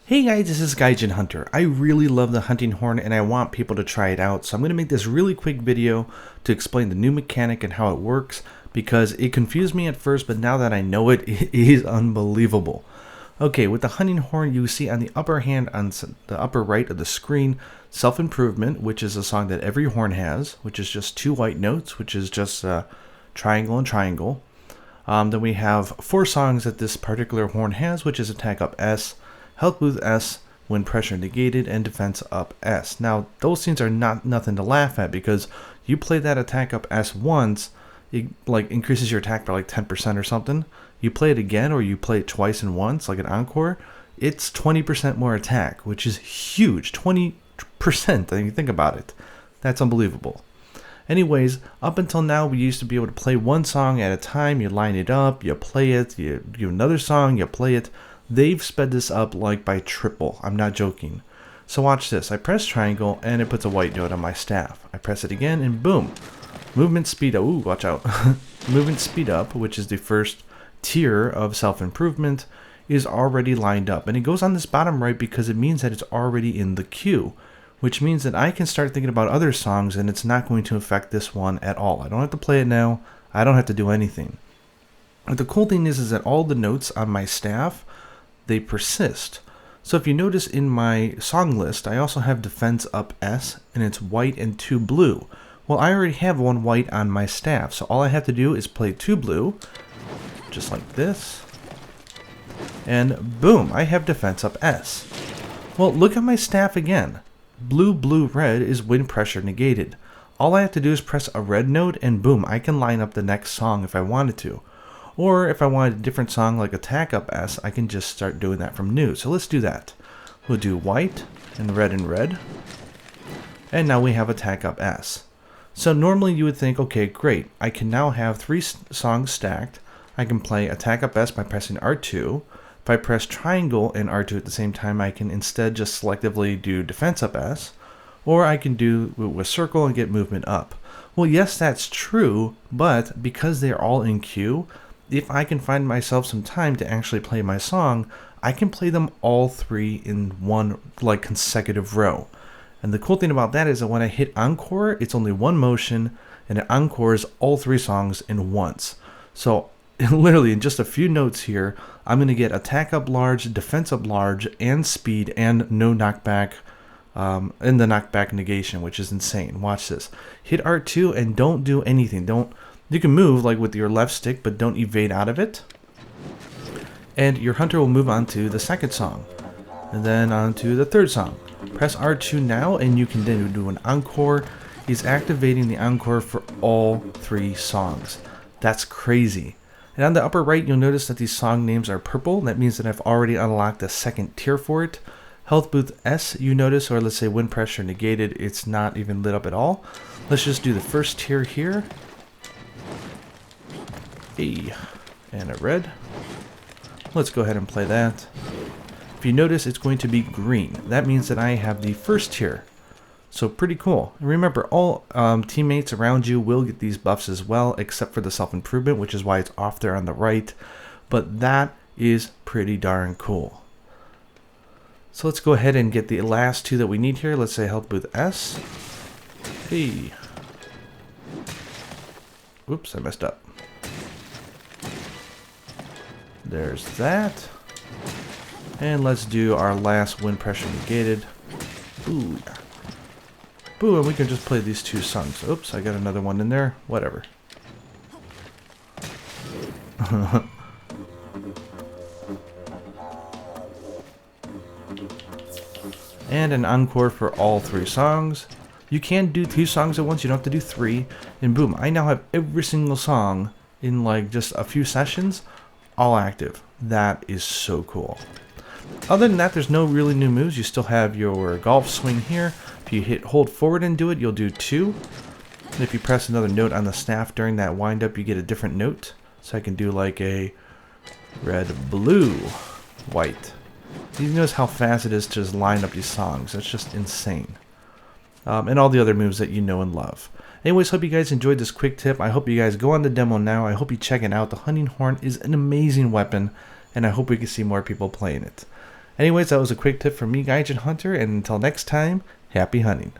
Hey guys, this is Gaijin Hunter. I really love the hunting horn and I want people to try it out, so I'm going to make this really quick video to explain the new mechanic and how it works, because it confused me at first, but now that I know it, it is unbelievable. Okay, with the hunting horn, you see on the upper hand, on the upper right of the screen, Self-Improvement, which is a song that every horn has, which is just 2 white notes, which is just triangle and triangle. Then we have 4 songs that this particular horn has, which is Attack Up S, Health Boost S, When Pressure Negated, and Defense Up S. Now, those things are nothing to laugh at, because you play that Attack Up S once, it increases your attack by like 10% or something. You play it again, or you play it twice and once, like an encore, it's 20% more attack, which is huge. 20%, I mean, think about it. That's unbelievable. Anyways, up until now, we used to be able to play one song at a time. You line it up, you play it, you do another song, you play it. They've sped this up like by triple. I'm not joking. So watch this. I press triangle and it puts a white note on my staff. I press it again and boom. Movement speed up. Ooh, watch out. Movement speed up, which is the first tier of self-improvement, is already lined up. And it goes on this bottom right because it means that it's already in the queue, which means that I can start thinking about other songs and it's not going to affect this one at all. I don't have to play it now. I don't have to do anything. But the cool thing is that all the notes on my staff, they persist. So if you notice in my song list, I also have Defense Up S, and it's white and 2 blue. Well, I already have 1 white on my staff, so all I have to do is play 2 blue, just like this, and boom, I have Defense Up S. Well, look at my staff again. Blue, blue, red is When Pressure Negated. All I have to do is press a red note, and boom, I can line up the next song if I wanted to. Or if I wanted a different song like Attack Up S, I can just start doing that from new. So let's do that. We'll do white and red. And now we have Attack Up S. So normally you would think, okay, great. I can now have 3 songs stacked. I can play Attack Up S by pressing R2. If I press triangle and R2 at the same time, I can instead just selectively do Defense Up S. Or I can do it with circle and get movement up. Well, yes, that's true, but because they're all in queue, if I can find myself some time to actually play my song, I can play them all 3 in one consecutive row. And the cool thing about that is that when I hit encore, it's only 1 motion, and it encores all 3 songs in once. So literally in just a few notes here, I'm going to get Attack Up Large, Defense Up Large, and Speed, and no knockback, and the knockback negation, which is insane. Watch this. Hit R2 and don't do anything. You can move like with your left stick, but don't evade out of it. And your hunter will move on to the second song, and then on to the third song. Press R2 now, and you can then do an encore. He's activating the encore for all 3 songs. That's crazy. And on the upper right, you'll notice that these song names are purple. That means that I've already unlocked the second tier for it. Health Boost S, you notice, or let's say When Pressure Negated, it's not even lit up at all. Let's just do the first tier here. And a red. Let's go ahead and play that. If you notice, it's going to be green. That means that I have the first tier. So pretty cool. And remember, all teammates around you will get these buffs as well, except for the self-improvement, which is why it's off there on the right. But that is pretty darn cool. So let's go ahead and get the last 2 that we need here. Let's say Health Boost S. Oops, I messed up. There's that. And let's do our last When Pressure Negated. Ooh, yeah. Boo, and we can just play these 2 songs. Oops, I got another one in there. Whatever. And an encore for all 3 songs. You can do 2 songs at once, you don't have to do 3. And boom, I now have every single song in like just a few sessions all active. That is so cool. Other than that, there's no really new moves. You still have your golf swing here. If you hold forward and do it, you'll do 2. And if you press another note on the staff during that wind up, you get a different note. So I can do like a red, blue, white. You notice how fast it is to just line up these songs. That's just insane. And all the other moves that you know and love. Anyways, hope you guys enjoyed this quick tip. I hope you guys go on the demo now. I hope you check it out. The hunting horn is an amazing weapon, and I hope we can see more people playing it. Anyways, that was a quick tip from me, Gaijin Hunter, and until next time, happy hunting.